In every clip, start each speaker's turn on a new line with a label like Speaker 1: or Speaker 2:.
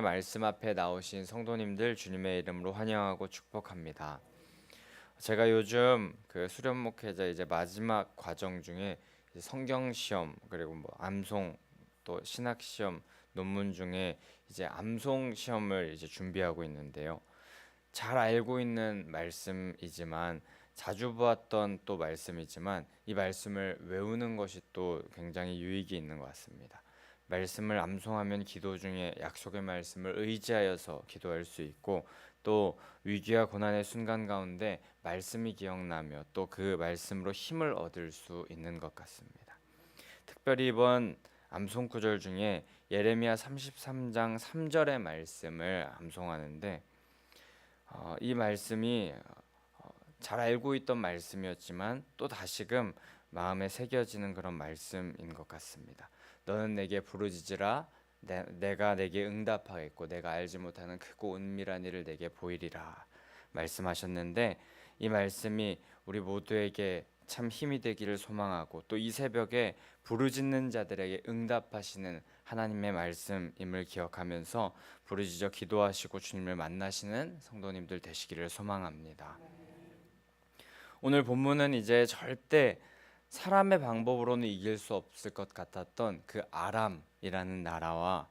Speaker 1: 말씀 앞에 나오신 성도님들 주님의 이름으로 환영하고 축복합니다. 제가 요즘 그 수련 목회자 이제 마지막 과정 중에 이제 성경 시험 그리고 뭐 암송 또 신학 시험 논문 중에 이제 암송 시험을 이제 준비하고 있는데요. 잘 알고 있는 말씀이지만 자주 보았던 또 말씀이지만 이 말씀을 외우는 것이 또 굉장히 유익이 있는 것 같습니다. 말씀을 암송하면 기도 중에 약속의 말씀을 의지하여서 기도할 수 있고 또 위기와 고난의 순간 가운데 말씀이 기억나며 또 그 말씀으로 힘을 얻을 수 있는 것 같습니다. 특별히 이번 암송 구절 중에 예레미야 33장 3절의 말씀을 암송하는데 이 말씀이 잘 알고 있던 말씀이었지만 또 다시금 마음에 새겨지는 그런 말씀인 것 같습니다. 너는 내게 부르짖으라 내가 내게 응답하겠고 내가 알지 못하는 크고 은밀한 일을 내게 보이리라 말씀하셨는데 이 말씀이 우리 모두에게 참 힘이 되기를 소망하고 또 이 새벽에 부르짖는 자들에게 응답하시는 하나님의 말씀임을 기억하면서 부르짖어 기도하시고 주님을 만나시는 성도님들 되시기를 소망합니다. 오늘 본문은 이제 절대 사람의 방법으로는 이길 수 없을 것 같았던 그 아람이라는 나라와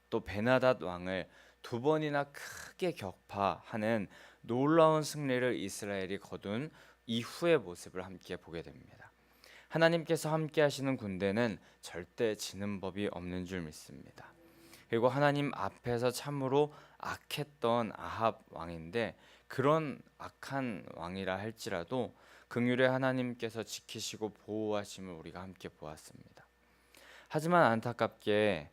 Speaker 1: 또 베나닷 왕을 두 번이나 크게 격파하는 놀라운 승리를 이스라엘이 거둔 이후의 모습을 함께 보게 됩니다. 하나님께서 함께 하시는 군대는 절대 지는 법이 없는 줄 믿습니다. 그리고 하나님 앞에서 참으로 악했던 아합 왕인데 그런 악한 왕이라 할지라도 긍휼의 하나님께서 지키시고 보호하심을 우리가 함께 보았습니다. 하지만 안타깝게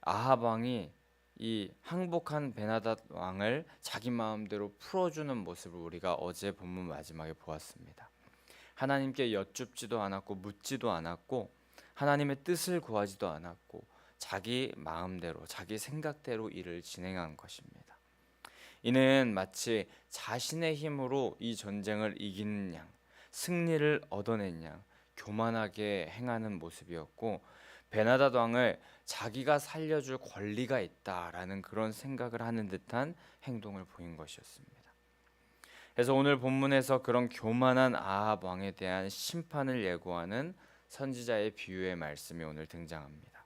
Speaker 1: 아합 왕이 이 항복한 베나닷 왕을 자기 마음대로 풀어주는 모습을 우리가 어제 본문 마지막에 보았습니다. 하나님께 여쭙지도 않았고 묻지도 않았고 하나님의 뜻을 구하지도 않았고 자기 마음대로 자기 생각대로 일을 진행한 것입니다. 이는 마치 자신의 힘으로 이 전쟁을 이기는 양, 승리를 얻어낸 양 교만하게 행하는 모습이었고 베나닷 왕을 자기가 살려줄 권리가 있다라는 그런 생각을 하는 듯한 행동을 보인 것이었습니다. 그래서 오늘 본문에서 그런 교만한 아합 왕에 대한 심판을 예고하는 선지자의 비유의 말씀이 오늘 등장합니다.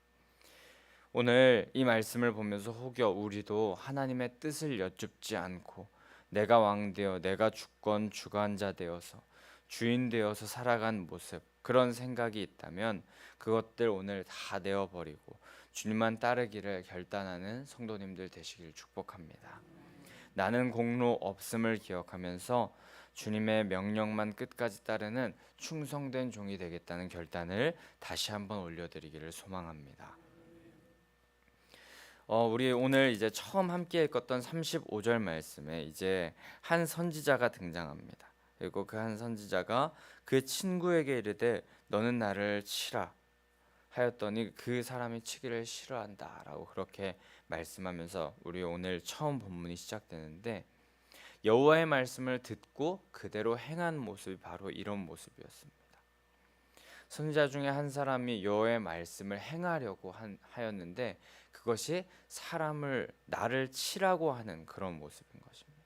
Speaker 1: 오늘 이 말씀을 보면서 혹여 우리도 하나님의 뜻을 여쭙지 않고 내가 왕 되어 내가 주권 주관자 되어서 주인 되어서 살아간 모습 그런 생각이 있다면 그것들 오늘 다 내어버리고 주님만 따르기를 결단하는 성도님들 되시길 축복합니다. 나는 공로 없음을 기억하면서 주님의 명령만 끝까지 따르는 충성된 종이 되겠다는 결단을 다시 한번 올려드리기를 소망합니다. 우리 오늘 이제 처음 함께 읽었던 35절 말씀에 이제 한 선지자가 등장합니다. 그리고 그 한 선지자가 그 친구에게 이르되 너는 나를 치라 하였더니 그 사람이 치기를 싫어한다라고 그렇게 말씀하면서 우리 오늘 처음 본문이 시작되는데 여호와의 말씀을 듣고 그대로 행한 모습이 바로 이런 모습이었습니다. 선지자 중에 한 사람이 여호와의 말씀을 행하려고 하였는데 그것이 사람을 나를 치라고 하는 그런 모습인 것입니다.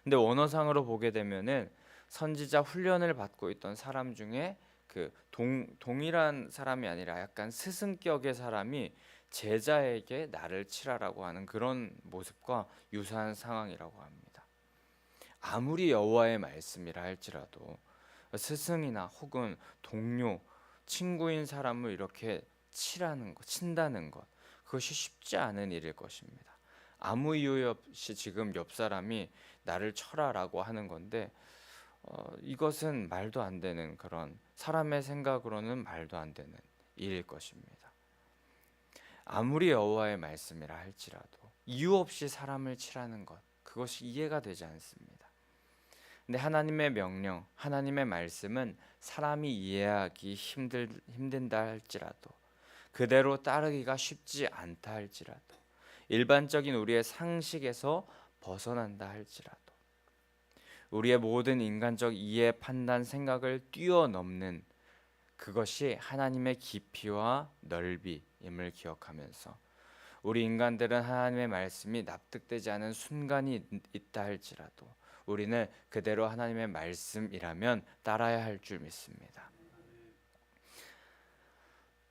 Speaker 1: 근데 원어상으로 보게 되면은 선지자 훈련을 받고 있던 사람 중에 그 동일한 사람이 아니라 약간 스승격의 사람이 제자에게 나를 치라라고 하는 그런 모습과 유사한 상황이라고 합니다. 아무리 여호와의 말씀이라 할지라도 스승이나 혹은 동료, 친구인 사람을 이렇게 치라는 것, 친다는 것, 그것이 쉽지 않은 일일 것입니다. 아무 이유 없이 지금 옆 사람이 나를 쳐라라고 하는 건데 이것은 말도 안 되는 그런 사람의 생각으로는 말도 안 되는 일일 것입니다. 아무리 여호와의 말씀이라 할지라도 이유 없이 사람을 치라는 것, 그것이 이해가 되지 않습니다. 근데 하나님의 명령, 하나님의 말씀은 사람이 이해하기 힘든다 할지라도 그대로 따르기가 쉽지 않다 할지라도 일반적인 우리의 상식에서 벗어난다 할지라도 우리의 모든 인간적 이해, 판단, 생각을 뛰어넘는 그것이 하나님의 깊이와 넓이임을 기억하면서 우리 인간들은 하나님의 말씀이 납득되지 않은 순간이 있다 할지라도 우리는 그대로 하나님의 말씀이라면 따라야 할 줄 믿습니다.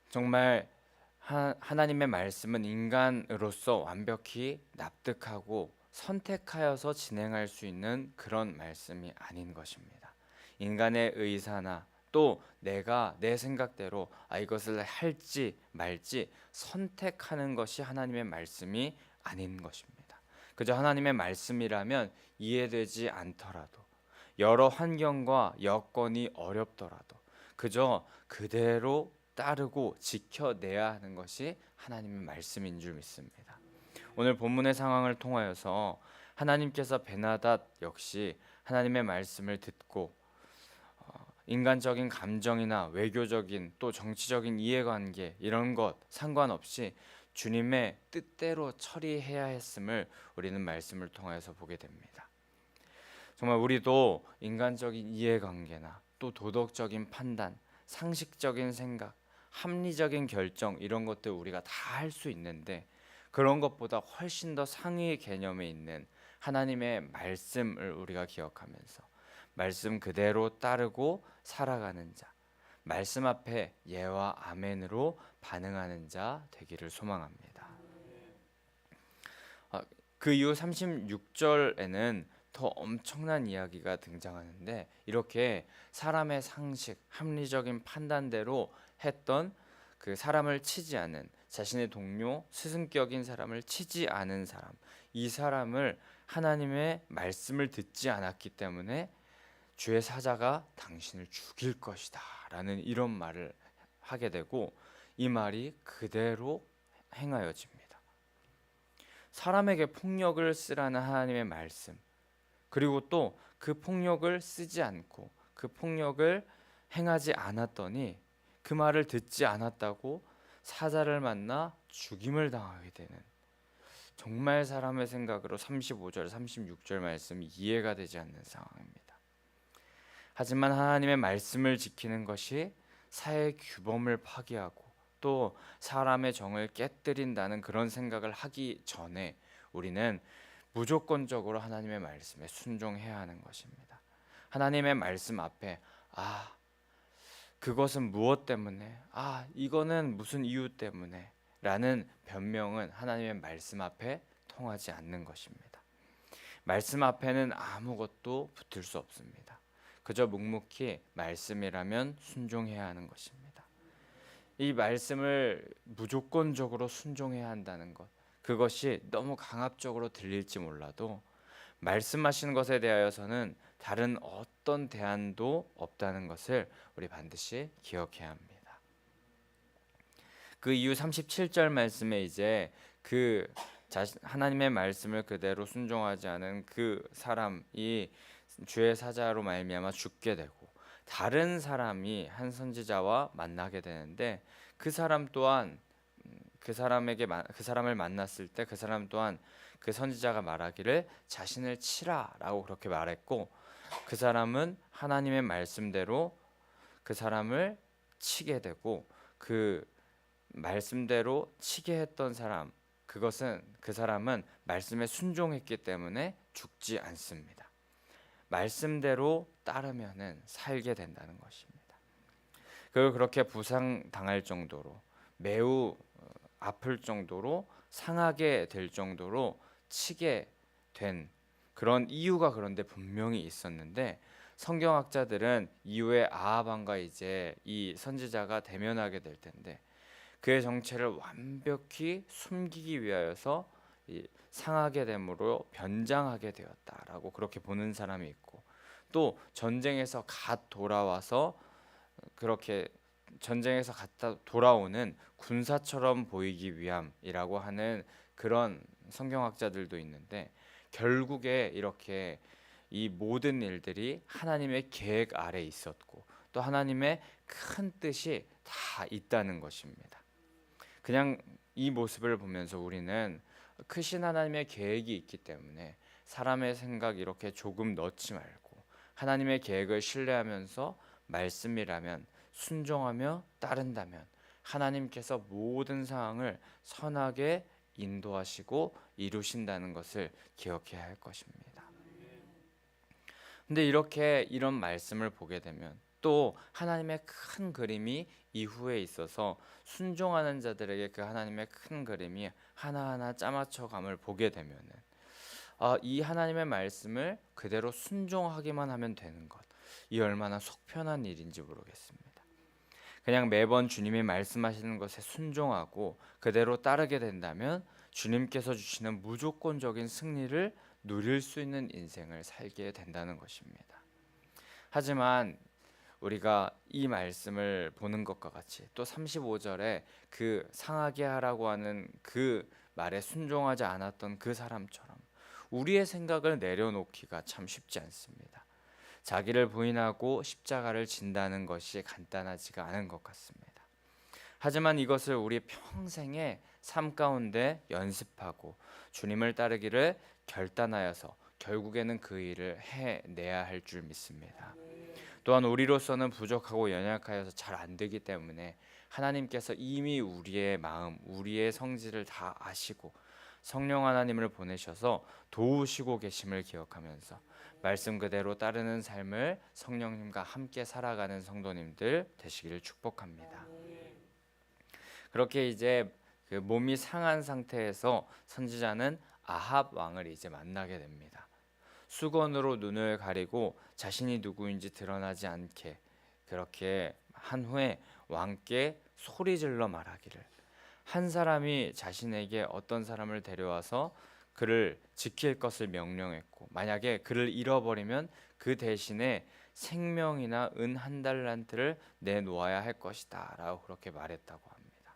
Speaker 1: 정말 하나님의 말씀은 인간으로서 완벽히 납득하고 선택하여서 진행할 수 있는 그런 말씀이 아닌 것입니다. 인간의 의사나 또 내가 내 생각대로 이것을 할지 말지 선택하는 것이 하나님의 말씀이 아닌 것입니다. 그저 하나님의 말씀이라면 이해되지 않더라도 여러 환경과 여건이 어렵더라도 그저 그대로 따르고 지켜내야 하는 것이 하나님의 말씀인 줄 믿습니다. 오늘 본문의 상황을 통하여서 하나님께서 베나닷 역시 하나님의 말씀을 듣고 인간적인 감정이나 외교적인 또 정치적인 이해관계 이런 것 상관없이 주님의 뜻대로 처리해야 했음을 우리는 말씀을 통해서 보게 됩니다. 정말 우리도 인간적인 이해관계나 또 도덕적인 판단, 상식적인 생각, 합리적인 결정 이런 것들 우리가 다 할 수 있는데 그런 것보다 훨씬 더 상위의 개념에 있는 하나님의 말씀을 우리가 기억하면서 말씀 그대로 따르고 살아가는 자, 말씀 앞에 예와 아멘으로 반응하는 자 되기를 소망합니다. 그 이후 36절에는 더 엄청난 이야기가 등장하는데 이렇게 사람의 상식, 합리적인 판단대로 했던 그 사람을 치지 않은 자신의 동료, 스승격인 사람을 치지 않은 사람, 이 사람을 하나님의 말씀을 듣지 않았기 때문에 주의 사자가 당신을 죽일 것이다 라는 이런 말을 하게 되고 이 말이 그대로 행하여집니다. 사람에게 폭력을 쓰라는 하나님의 말씀, 그리고 또 그 폭력을 쓰지 않고 그 폭력을 행하지 않았더니 그 말을 듣지 않았다고 사자를 만나 죽임을 당하게 되는, 정말 사람의 생각으로 35절 36절 말씀이 이해가 되지 않는 상황입니다. 하지만 하나님의 말씀을 지키는 것이 사회 규범을 파기하고 또 사람의 정을 깨뜨린다는 그런 생각을 하기 전에 우리는 무조건적으로 하나님의 말씀에 순종해야 하는 것입니다. 하나님의 말씀 앞에 그것은 무엇 때문에, 이거는 무슨 이유 때문에 라는 변명은 하나님의 말씀 앞에 통하지 않는 것입니다. 말씀 앞에는 아무것도 붙을 수 없습니다. 그저 묵묵히 말씀이라면 순종해야 하는 것입니다. 이 말씀을 무조건적으로 순종해야 한다는 것, 그것이 너무 강압적으로 들릴지 몰라도 말씀하시는 것에 대하여서는 다른 어떤 대안도 없다는 것을 우리 반드시 기억해야 합니다. 그 이후 37절 말씀에 이제 하나님의 말씀을 그대로 순종하지 않은 그 사람이 주의 사자로 말미암아 죽게 되고 다른 사람이 한 선지자와 만나게 되는데 그 사람 또한 그 사람을 만났을 때 그 사람 또한 그 선지자가 말하기를 자신을 치라라고 그렇게 말했고 그 사람은 하나님의 말씀대로 그 사람을 치게 되고 그 말씀대로 치게 했던 사람, 그 사람은 말씀에 순종했기 때문에 죽지 않습니다. 말씀대로 따르면은 살게 된다는 것입니다. 그걸 그렇게 부상당할 정도로 매우 아플 정도로 상하게 될 정도로 치게 된 그런 이유가 그런데 분명히 있었는데 성경학자들은 이후에 아하방과 이제 이 선지자가 대면하게 될 텐데 그의 정체를 완벽히 숨기기 위하여서 상하게 됨으로 변장하게 되었다라고 그렇게 보는 사람이 있고 또 전쟁에서 갓 돌아와서 그렇게 전쟁에서 갔다 돌아오는 군사처럼 보이기 위함이라고 하는 그런 성경학자들도 있는데 결국에 이렇게 이 모든 일들이 하나님의 계획 아래 있었고 또 하나님의 큰 뜻이 다 있다는 것입니다. 그냥 이 모습을 보면서 우리는 크신 하나님의 계획이 있기 때문에 사람의 생각 이렇게 조금 넣지 말고 하나님의 계획을 신뢰하면서 말씀이라면 순종하며 따른다면 하나님께서 모든 상황을 선하게 인도하시고 이루신다는 것을 기억해야 할 것입니다. 근데 이렇게 이런 말씀을 보게 되면 또 하나님의 큰 그림이 이후에 있어서 순종하는 자들에게 그 하나님의 큰 그림이 하나하나 짜맞춰감을 보게 되면은 이 하나님의 말씀을 그대로 순종하기만 하면 되는 것, 이 얼마나 속편한 일인지 모르겠습니다. 그냥 매번 주님이 말씀하시는 것에 순종하고 그대로 따르게 된다면 주님께서 주시는 무조건적인 승리를 누릴 수 있는 인생을 살게 된다는 것입니다. 하지만 우리가 이 말씀을 보는 것과 같이 또 35절에 그 상하게 하라고 하는 그 말에 순종하지 않았던 그 사람처럼 우리의 생각을 내려놓기가 참 쉽지 않습니다. 자기를 부인하고 십자가를 진다는 것이 간단하지가 않은 것 같습니다. 하지만 이것을 우리 평생의 삶 가운데 연습하고 주님을 따르기를 결단하여서 결국에는 그 일을 해내야 할 줄 믿습니다. 또한 우리로서는 부족하고 연약하여서 잘 안 되기 때문에 하나님께서 이미 우리의 마음, 우리의 성질을 다 아시고 성령 하나님을 보내셔서 도우시고 계심을 기억하면서 말씀 그대로 따르는 삶을 성령님과 함께 살아가는 성도님들 되시기를 축복합니다. 그렇게 이제 그 몸이 상한 상태에서 선지자는 아합 왕을 이제 만나게 됩니다. 수건으로 눈을 가리고 자신이 누구인지 드러나지 않게 그렇게 한 후에 왕께 소리질러 말하기를, 한 사람이 자신에게 어떤 사람을 데려와서 그를 지킬 것을 명령했고 만약에 그를 잃어버리면 그 대신에 생명이나 은 1달란트를 내놓아야 할 것이다 라고 그렇게 말했다고 합니다.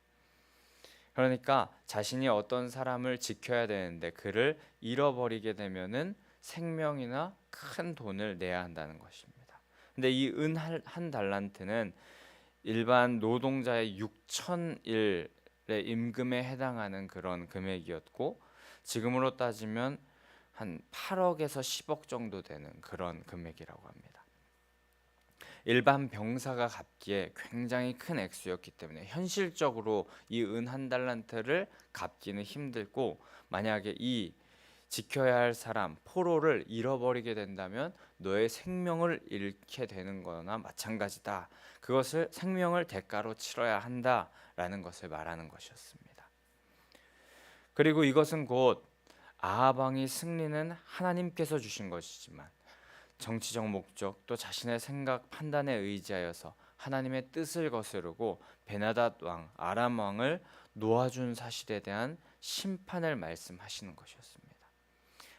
Speaker 1: 그러니까 자신이 어떤 사람을 지켜야 되는데 그를 잃어버리게 되면은 생명이나 큰 돈을 내야 한다는 것입니다. 근데 이 은 1달란트는 일반 노동자의 6,000일의 임금에 해당하는 그런 금액이었고 지금으로 따지면 한 8억에서 10억 정도 되는 그런 금액이라고 합니다. 일반 병사가 갚기에 굉장히 큰 액수였기 때문에 현실적으로 이 은 1달란트를 갚기는 힘들고 만약에 이 지켜야 할 사람 포로를 잃어버리게 된다면 너의 생명을 잃게 되는 거나 마찬가지다. 그것을 생명을 대가로 치러야 한다라는 것을 말하는 것이었습니다. 그리고 이것은 곧 아합 왕의 승리는 하나님께서 주신 것이지만 정치적 목적 또 자신의 생각 판단에 의지하여서 하나님의 뜻을 거스르고 베나닷 왕 아람 왕을 놓아준 사실에 대한 심판을 말씀하시는 것이었습니다.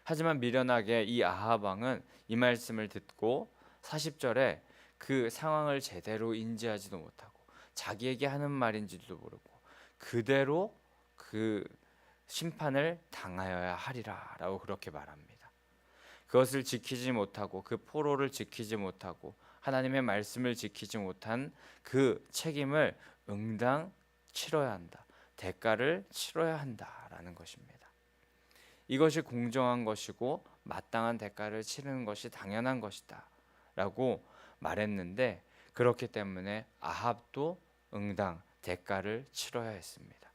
Speaker 1: 하지만 미련하게 이 아합 왕은 이 말씀을 듣고 40절에 그 상황을 제대로 인지하지도 못하고 자기에게 하는 말인지도 모르고 그대로 그 심판을 당하여야 하리라 라고 그렇게 말합니다. 그것을 지키지 못하고 그 포로를 지키지 못하고 하나님의 말씀을 지키지 못한 그 책임을 응당 치러야 한다. 대가를 치러야 한다라는 것입니다. 이것이 공정한 것이고 마땅한 대가를 치르는 것이 당연한 것이다 라고 말했는데 그렇기 때문에 아합도 응당 대가를 치러야 했습니다.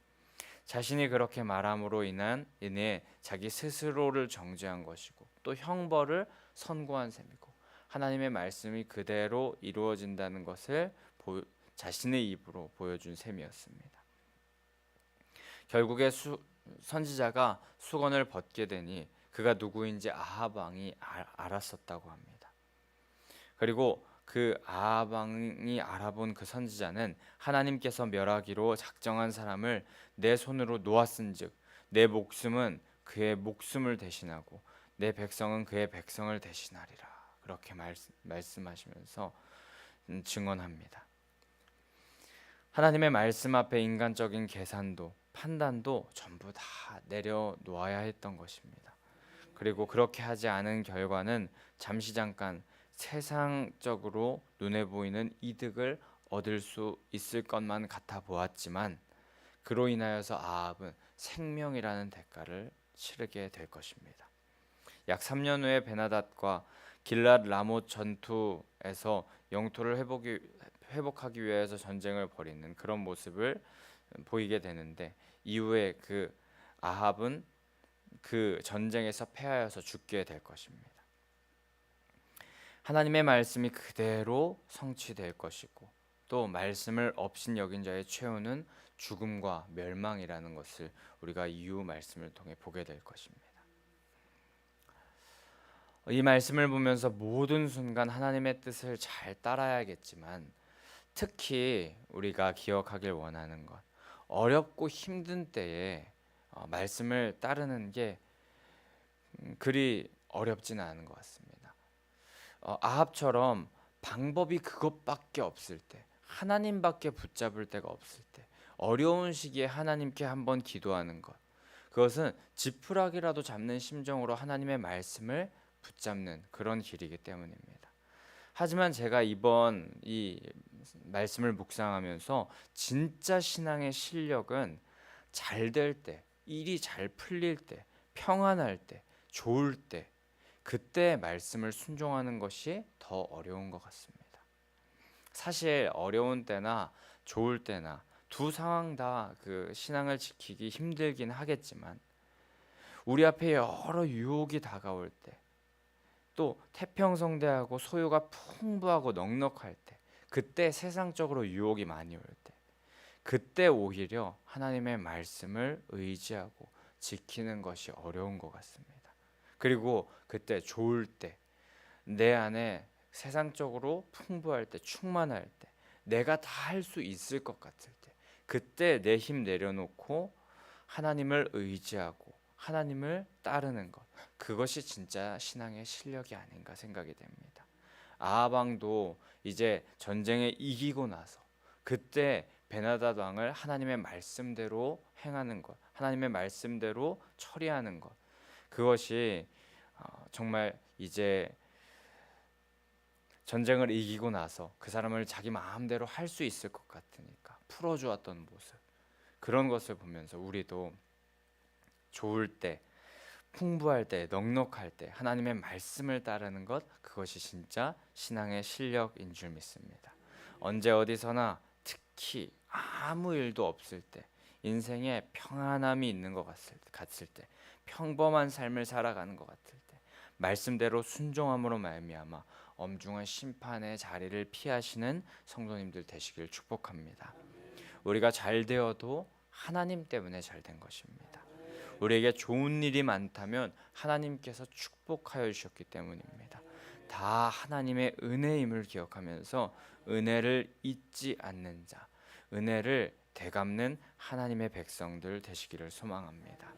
Speaker 1: 자신이 그렇게 말함으로 인해 자기 스스로를 정죄한 것이고 또 형벌을 선고한 셈이고 하나님의 말씀이 그대로 이루어진다는 것을 자신의 입으로 보여준 셈이었습니다. 결국에 선지자가 수건을 벗게 되니 그가 누구인지 아합 왕이 알았었다고 합니다. 그리고 그 아합 왕이 알아본 그 선지자는 하나님께서 멸하기로 작정한 사람을 내 손으로 놓았은즉 내 목숨은 그의 목숨을 대신하고 내 백성은 그의 백성을 대신하리라 그렇게 말씀하시면서 증언합니다. 하나님의 말씀 앞에 인간적인 계산도 판단도 전부 다 내려놓아야 했던 것입니다. 그리고 그렇게 하지 않은 결과는 잠깐 세상적으로 눈에 보이는 이득을 얻을 수 있을 것만 같아 보았지만 그로 인하여서 아합은 생명이라는 대가를 치르게 될 것입니다. 약 3년 후에 베나닷과 길랏 라못 전투에서 영토를 회복하기 위해서 전쟁을 벌이는 그런 모습을 보이게 되는데 이후에 그 아합은 그 전쟁에서 패하여서 죽게 될 것입니다. 하나님의 말씀이 그대로 성취될 것이고 또 말씀을 업신여긴 자의 최후는 죽음과 멸망이라는 것을 우리가 이후 말씀을 통해 보게 될 것입니다. 이 말씀을 보면서 모든 순간 하나님의 뜻을 잘 따라야겠지만 특히 우리가 기억하길 원하는 것, 어렵고 힘든 때에 말씀을 따르는 게 그리 어렵지는 않은 것 같습니다. 아합처럼 방법이 그것밖에 없을 때, 하나님밖에 붙잡을 데가 없을 때, 어려운 시기에 하나님께 한번 기도하는 것, 그것은 지푸라기라도 잡는 심정으로 하나님의 말씀을 붙잡는 그런 길이기 때문입니다. 하지만 제가 이번 이 말씀을 묵상하면서 진짜 신앙의 실력은 잘 될 때, 일이 잘 풀릴 때, 평안할 때, 좋을 때, 그때 말씀을 순종하는 것이 더 어려운 것 같습니다. 사실 어려운 때나 좋을 때나 두 상황 다 그 신앙을 지키기 힘들긴 하겠지만 우리 앞에 여러 유혹이 다가올 때, 또 태평성대하고 소유가 풍부하고 넉넉할 때, 그때 세상적으로 유혹이 많이 올 때, 그때 오히려 하나님의 말씀을 의지하고 지키는 것이 어려운 것 같습니다. 그리고 그때 좋을 때, 내 안에 세상적으로 풍부할 때, 충만할 때, 내가 다 할 수 있을 것 같을 때, 그때 내 힘 내려놓고 하나님을 의지하고 하나님을 따르는 것, 그것이 진짜 신앙의 실력이 아닌가 생각이 됩니다. 아합 왕도 이제 전쟁에 이기고 나서 그때 베나닷 왕을 하나님의 말씀대로 행하는 것, 하나님의 말씀대로 처리하는 것, 그것이 정말 이제 전쟁을 이기고 나서 그 사람을 자기 마음대로 할 수 있을 것 같으니까 풀어주었던 모습, 그런 것을 보면서 우리도 좋을 때, 풍부할 때, 넉넉할 때 하나님의 말씀을 따르는 것, 그것이 진짜 신앙의 실력인 줄 믿습니다. 언제 어디서나, 특히 아무 일도 없을 때, 인생에 평안함이 있는 것 같을 때, 평범한 삶을 살아가는 것 같을 때, 말씀대로 순종함으로 말미암아 엄중한 심판의 자리를 피하시는 성도님들 되시길 축복합니다. 우리가 잘 되어도 하나님 때문에 잘 된 것입니다. 우리에게 좋은 일이 많다면 하나님께서 축복하여 주셨기 때문입니다. 다 하나님의 은혜임을 기억하면서 은혜를 잊지 않는 자, 은혜를 되갚는 하나님의 백성들 되시기를 소망합니다.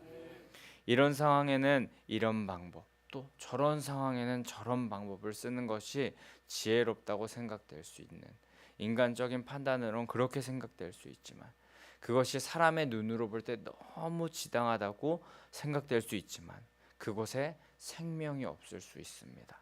Speaker 1: 이런 상황에는 이런 방법, 또 저런 상황에는 저런 방법을 쓰는 것이 지혜롭다고 생각될 수 있는, 인간적인 판단으로는 그렇게 생각될 수 있지만, 그것이 사람의 눈으로 볼 때 너무 지당하다고 생각될 수 있지만 그곳에 생명이 없을 수 있습니다.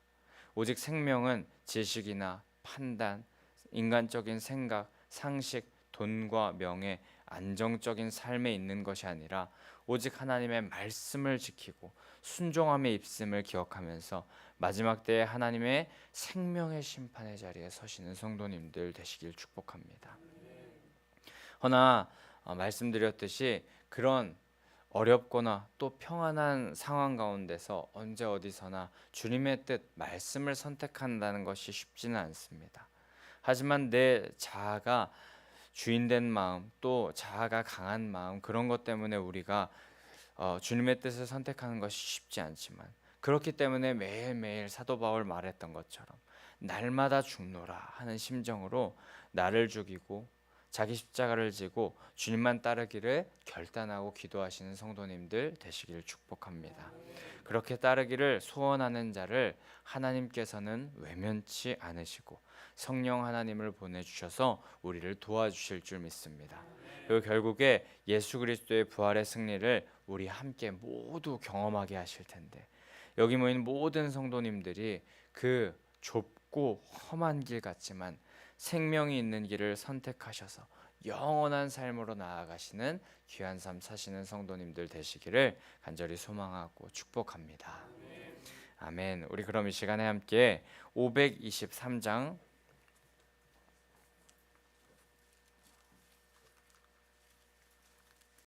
Speaker 1: 오직 생명은 지식이나 판단, 인간적인 생각, 상식, 돈과 명예, 안정적인 삶에 있는 것이 아니라 오직 하나님의 말씀을 지키고 순종함의 입음을 기억하면서 마지막 때에 하나님의 생명의 심판의 자리에 서시는 성도님들 되시길 축복합니다. 허나 말씀드렸듯이 그런 어렵거나 또 평안한 상황 가운데서 언제 어디서나 주님의 뜻, 말씀을 선택한다는 것이 쉽지는 않습니다. 하지만 내 자아가 주인된 마음, 또 자아가 강한 마음, 그런 것 때문에 우리가 주님의 뜻을 선택하는 것이 쉽지 않지만, 그렇기 때문에 매일매일 사도 바울 말했던 것처럼 날마다 죽노라 하는 심정으로 나를 죽이고 자기 십자가를 지고 주님만 따르기를 결단하고 기도하시는 성도님들 되시기를 축복합니다. 그렇게 따르기를 소원하는 자를 하나님께서는 외면치 않으시고 성령 하나님을 보내주셔서 우리를 도와주실 줄 믿습니다. 그리고 결국에 예수 그리스도의 부활의 승리를 우리 함께 모두 경험하게 하실 텐데, 여기 모인 모든 성도님들이 그 좁고 험한 길 같지만 생명이 있는 길을 선택하셔서 영원한 삶으로 나아가시는 귀한 삶 사시는 성도님들 되시기를 간절히 소망하고 축복합니다. 아멘. 우리 그럼 이 시간에 함께 523장